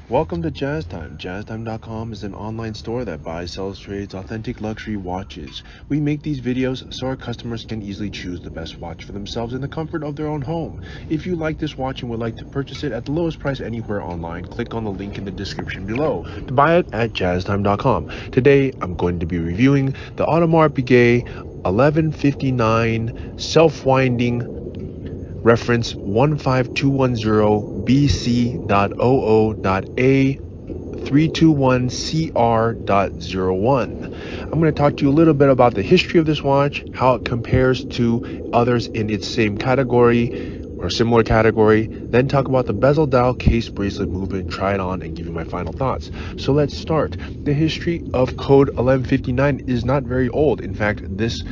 Welcome to Jazz Time. JazzTime.com is an online store that buys, sells, trades authentic luxury watches. We make these videos so our customers can easily choose the best watch for themselves in the comfort of their own home. If you like this watch and would like to purchase it at the lowest price anywhere online, click on the link in the description below to buy it at JazzTime.com. Today, I'm going to be reviewing the Audemars Piguet 1159 Selfwinding reference 15210BC.OO.A321CR.01. I'm going to talk to you a little bit about the history of this watch, how it compares to others in its same category or similar category, then talk about the bezel dial case bracelet movement, try it on, and give you my final thoughts. So let's start. The history of Code 1159 is not very old. In fact, this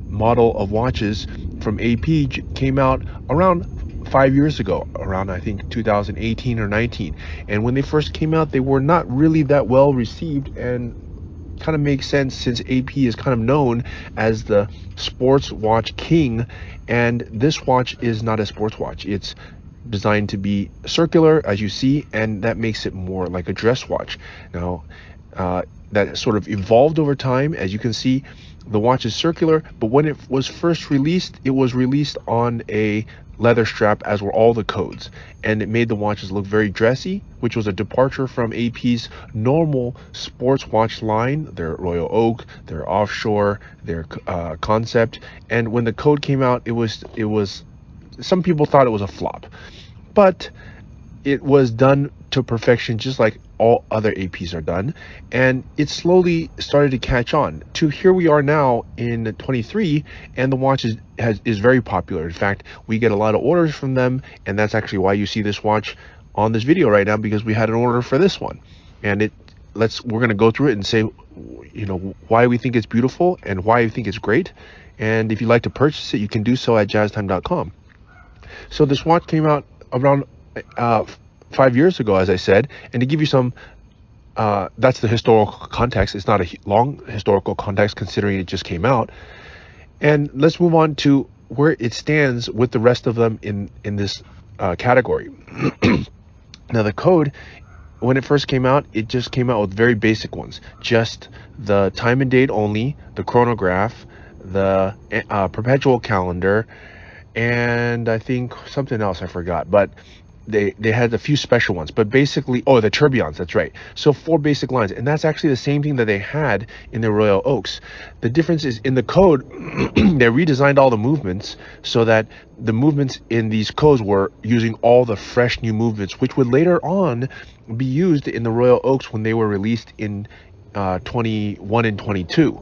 model of watches from AP came out around 5 years ago, around I think 2018 or 19. And when they first came out, they were not really that well received, and kind of makes sense since AP is kind of known as the sports watch king, and this watch is not a sports watch. It's designed to be circular, as you see, and that makes it more like a dress watch. Now that sort of evolved over time. As you can see, the watch is circular, but when it was first released, it was released on a leather strap, as were all the codes, and it made the watches look very dressy, which was a departure from AP's normal sports watch line, their Royal Oak, their Offshore, their Concept. And when the code came out, it was some people thought it was a flop, but it was done to perfection, just like all other APs are done, and it slowly started to catch on to here we are now in 23, and the watch is very popular. In fact, we get a lot of orders from them, and that's actually why you see this watch on this video right now, because we had an order for this one. And we're going to go through it and say, you know, why we think it's beautiful and why we think it's great. And if you'd like to purchase it, you can do so at jazztime.com. So this watch came out around 5 years ago, as I said, and to give you some that's the historical context. It's not a long historical context considering it just came out. And let's move on to where it stands with the rest of them in this category. Now, the code, when it first came out, it just came out with very basic ones, just the time and date only, the chronograph, the perpetual calendar, and I think something else I forgot, but they had a few special ones. But basically, the tourbillons, that's right. So 4 basic lines, and that's actually the same thing that they had in the Royal Oaks. The difference is in the code they redesigned all the movements so that the movements in these codes were using all the fresh new movements, which would later on be used in the Royal Oaks when they were released in 21 and 22.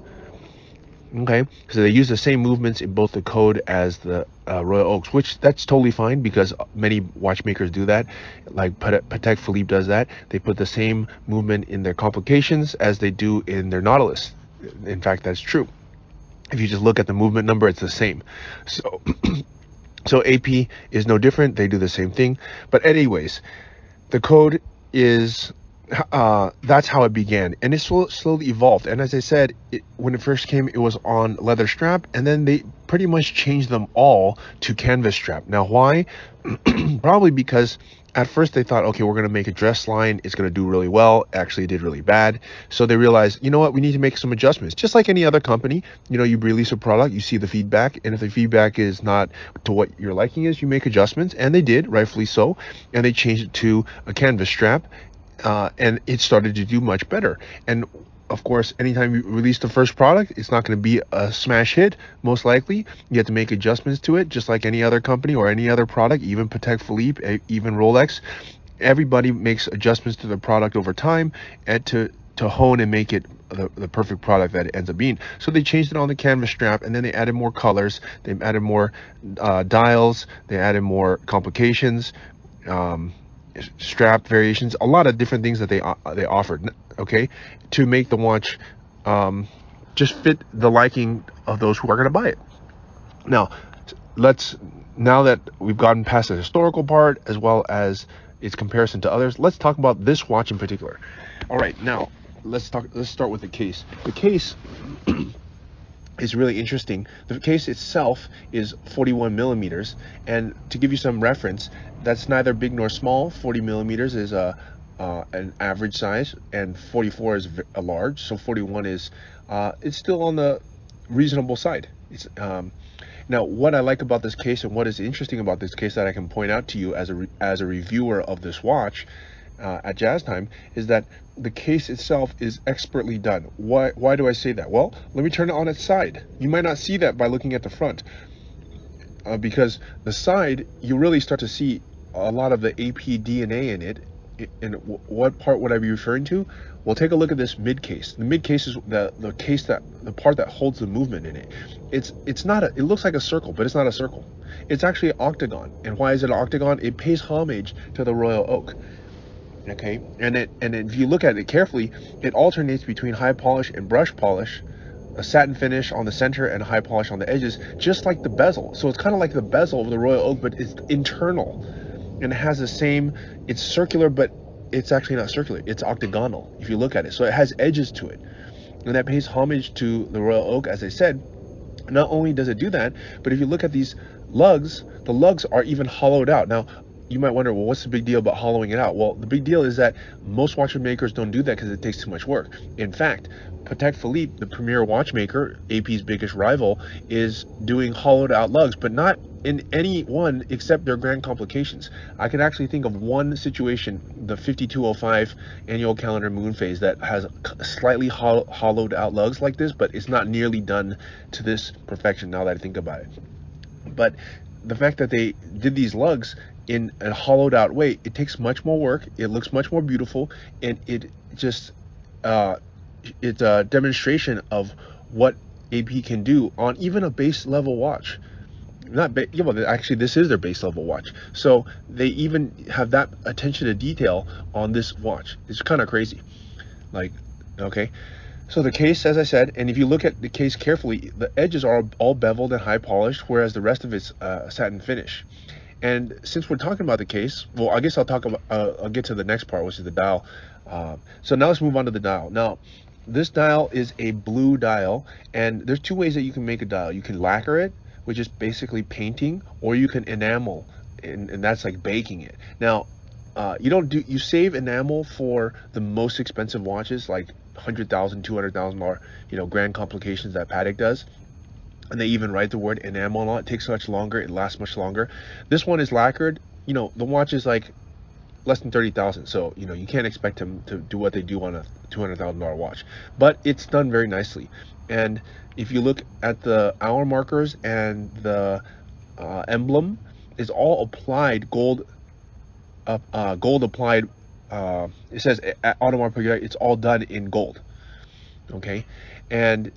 Okay, so they use the same movements in both the code as the Royal Oaks, which that's totally fine because many watchmakers do that. Like Patek Philippe does that. They put the same movement in their complications as they do in their Nautilus. In fact, that's true. If you just look at the movement number, it's the same. So, so AP is no different. They do the same thing. But anyways, the code is that's how it began, and it slowly evolved. And as I said, when it first came, it was on leather strap, and then they pretty much changed them all to canvas strap. Now, why? Probably because at first they thought, okay, we're going to make a dress line, it's going to do really well. Actually, it did really bad. So they realized, you know what, we need to make some adjustments. Just like any other company, you know, you release a product, you see the feedback, and if the feedback is not to what your liking is, you make adjustments. And they did, rightfully so, and they changed it to a canvas strap. And it started to do much better. And of course, anytime you release the first product, it's not going to be a smash hit. Most likely, you have to make adjustments to it, just like any other company or any other product, even Patek Philippe, even Rolex. Everybody makes adjustments to the product over time and to hone and make it the perfect product that it ends up being. So they changed it on the canvas strap, and then they added more colors, they added more dials, they added more complications, strap variations, a lot of different things that they offered, okay, to make the watch just fit the liking of those who are going to buy it. Now that we've gotten past the historical part as well as its comparison to others, let's talk about this watch in particular. All right, now let's start with the case. The case is really interesting. The case itself is 41 millimeters, and to give you some reference, that's neither big nor small. 40 millimeters is an average size, and 44 is a large, so 41 is it's still on the reasonable side. It's now, what I like about this case and what is interesting about this case that I can point out to you as a reviewer of this watch at Jazz Time is that the case itself is expertly done. Why do I say that? Well, let me turn it on its side. You might not see that by looking at the front, because the side, you really start to see a lot of the AP DNA in it. And what part would I be referring to? Well, take a look at this mid case. The mid case is the part that holds the movement in it. It's not it looks like a circle, but it's not a circle. It's actually an octagon. And why is it an octagon? It pays homage to the royal oak. Okay, and if you look at it carefully, it alternates between high polish and brush polish, a satin finish on the center and a high polish on the edges, just like the bezel. So it's kind of like the bezel of the royal oak, but it's internal. And it has the same, it's circular, but it's actually not circular, it's octagonal if you look at it. So it has edges to it, and that pays homage to the royal oak. As I said, not only does it do that, but if you look at these lugs, the lugs are even hollowed out. Now you might wonder, well, what's the big deal about hollowing it out? Well, the big deal is that most watch makers don't do that because it takes too much work. In fact, Patek Philippe, the premier watchmaker, AP's biggest rival, is doing hollowed out lugs, but not in any one except their grand complications. I can actually think of one situation, the 5205 annual calendar moon phase, that has slightly hollowed out lugs like this, but it's not nearly done to this perfection now that I think about it. But the fact that they did these lugs in a hollowed out way, it takes much more work, it looks much more beautiful, and it just it's a demonstration of what AP can do on even a base level watch. Actually, this is their base level watch, so they even have that attention to detail on this watch. It's kind of crazy. Like, okay, so the case, as I said, and if you look at the case carefully, the edges are all beveled and high polished, whereas the rest of it's satin finish. And since we're talking about the case, well, I guess I'll get to the next part, which is the dial. So now let's move on to the dial. Now, this dial is a blue dial, and there's two ways that you can make a dial. You can lacquer it, which is basically painting, or you can enamel, and that's like baking it. Now, you save enamel for the most expensive watches, like $100,000, $200,000, grand complications that Patek does. And they even write the word enamel on it. It takes much longer, it lasts much longer. This one is lacquered. The watch is like less than 30,000, so you can't expect them to do what they do on a $200,000 watch, but it's done very nicely. And if you look at the hour markers and the emblem, is all applied gold applied. It says at Audemars Piguet, it's all done in gold. Okay, and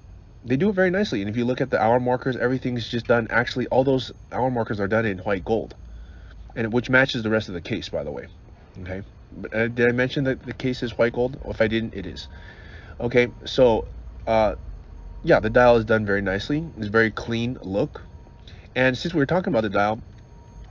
they do it very nicely. And if you look at the hour markers, everything's just done. Actually, all those hour markers are done in white gold, and which matches the rest of the case, by the way. Okay, but did I mention that the case is white gold? Or if I didn't, it is. Okay, so yeah, the dial is done very nicely. It's a very clean look. And since we were talking about the dial,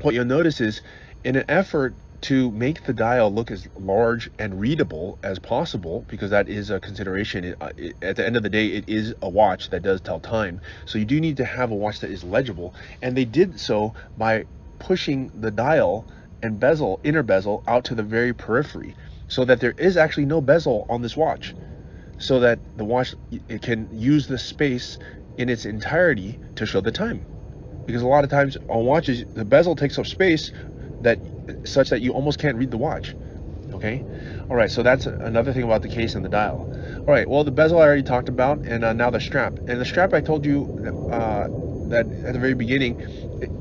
what you'll notice is, in an effort to make the dial look as large and readable as possible, because that is a consideration, at the end of the day, it is a watch that does tell time. So you do need to have a watch that is legible. And they did so by pushing the dial and bezel, inner bezel, out to the very periphery, so that there is actually no bezel on this watch, so that the watch, it can use the space in its entirety to show the time. Because a lot of times on watches, the bezel takes up space such that you almost can't read the watch. Okay, all right, so that's another thing about the case and the dial. All right, well, the bezel I already talked about, and now the strap. And the strap, I told you that at the very beginning,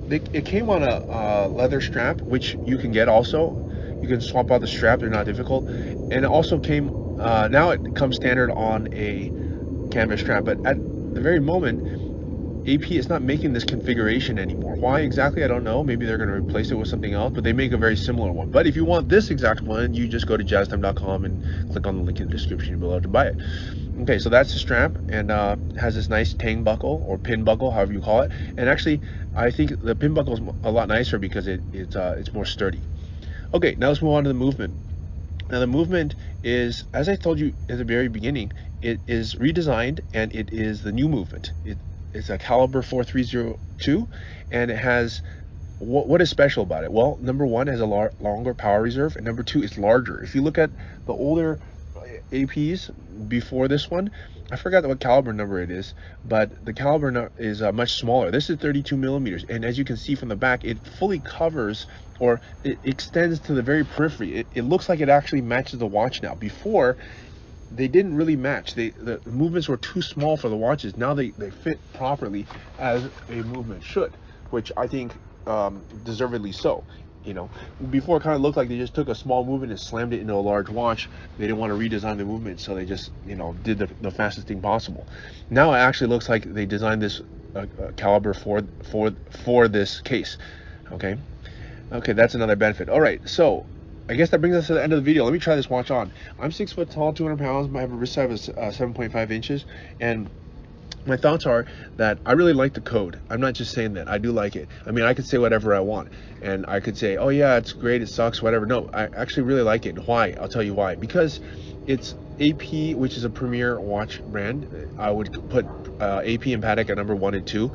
it came on a leather strap, which you can get also. You can swap out the strap, they're not difficult. And it also came, now it comes standard on a canvas strap, but at the very moment, AP is not making this configuration anymore. Why exactly, I don't know. Maybe they're going to replace it with something else, but they make a very similar one. But if you want this exact one, you just go to jazztime.com and click on the link in the description below to buy it. Okay, so that's the strap, and has this nice tang buckle or pin buckle, however you call it. And actually, I think the pin buckle is a lot nicer because it's more sturdy. Okay, now let's move on to the movement. Now the movement is, as I told you at the very beginning, it is redesigned, and it is the new movement. It's a caliber 4302, and it has what is special about it? Well, number one, it has a longer power reserve, and number two, it's larger. If you look at the older APs before this one, I forgot what caliber number it is, but the caliber is much smaller. This is 32 millimeters, and as you can see from the back, it fully covers, or it extends to the very periphery. It looks like it actually matches the watch now. Before, they didn't really match. The movements were too small for the watches. Now they fit properly as a movement should, which I think deservedly so. You know, before it kind of looked like they just took a small movement and slammed it into a large watch. They didn't want to redesign the movement, so they just, you know, did the fastest thing possible. Now it actually looks like they designed this caliber for this case. Okay, that's another benefit. All right, so I guess that brings us to the end of the video. Let me try this watch on. I'm 6 foot tall, 200 pounds. I have a wrist size of 7.5 inches, and my thoughts are that I really like the code. I'm not just saying that. I do like it. I mean, I could say whatever I want, and I could say, oh yeah, it's great, it sucks, whatever. No, I actually really like it. Why? I'll tell you why. Because it's AP, which is a premier watch brand. I would put AP and Patek at number 1 and 2.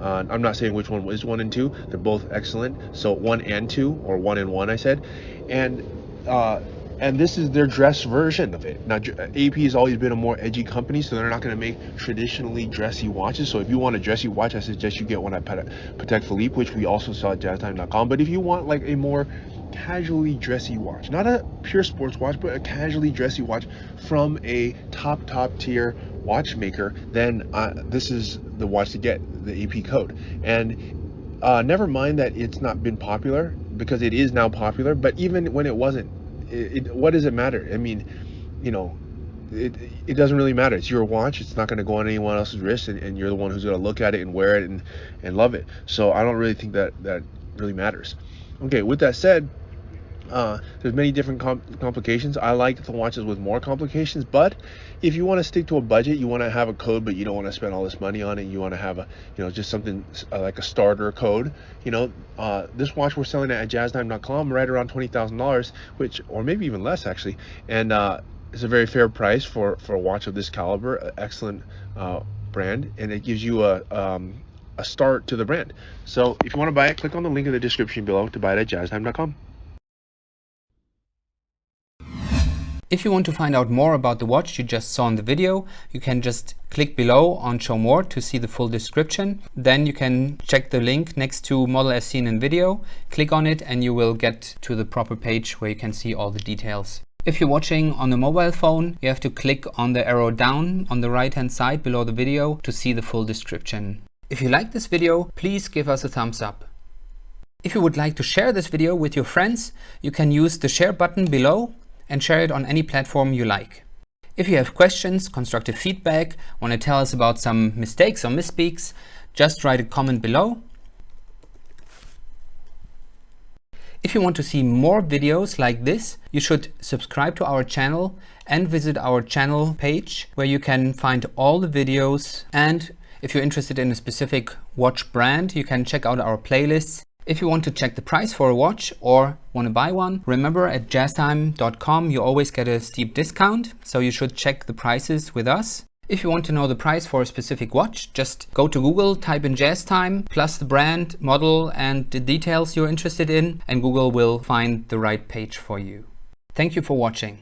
I'm not saying which one is 1 and 2. They're both excellent. So 1 and 2, or 1 and 1, I said. And this is their dress version of it. Now, AP has always been a more edgy company, so they're not going to make traditionally dressy watches. So if you want a dressy watch, I suggest you get one at Patek Philippe, which we also sell at jazztime.com. But if you want like a more casually dressy watch, not a pure sports watch, but a casually dressy watch from a top tier watchmaker, then this is the watch to get, the AP Code. And never mind that it's not been popular, because it is now popular. But even when it wasn't, what does it matter? I mean, you know, it doesn't really matter. It's your watch. It's not going to go on anyone else's wrist, and you're the one who's going to look at it and wear it and love it. So I don't really think that really matters. Okay, with that said, there's many different complications. I like the watches with more complications, but if you want to stick to a budget, you want to have a code, but you don't want to spend all this money on it, you want to have a, you know, just something like a starter code, you know, this watch we're selling at jazztime.com right around $20,000, which, or maybe even less actually, and it's a very fair price for a watch of this caliber. Excellent brand, and it gives you a start to the brand. So if you want to buy it, click on the link in the description below to buy it at jazztime.com. If you want to find out more about the watch you just saw in the video, you can just click below on Show More to see the full description. Then you can check the link next to Model as seen in video, click on it, and you will get to the proper page where you can see all the details. If you're watching on a mobile phone, you have to click on the arrow down on the right hand side below the video to see the full description. If you like this video, please give us a thumbs up. If you would like to share this video with your friends, you can use the share button below and share it on any platform you like. If you have questions, constructive feedback, want to tell us about some mistakes or misspeaks, just write a comment below. If you want to see more videos like this, you should subscribe to our channel and visit our channel page where you can find all the videos. And if you're interested in a specific watch brand, you can check out our playlists. If you want to check the price for a watch or want to buy one, remember at jazztime.com you always get a steep discount, so you should check the prices with us. If you want to know the price for a specific watch, just go to Google, type in JazzTime, plus the brand, model, and the details you're interested in, and Google will find the right page for you. Thank you for watching.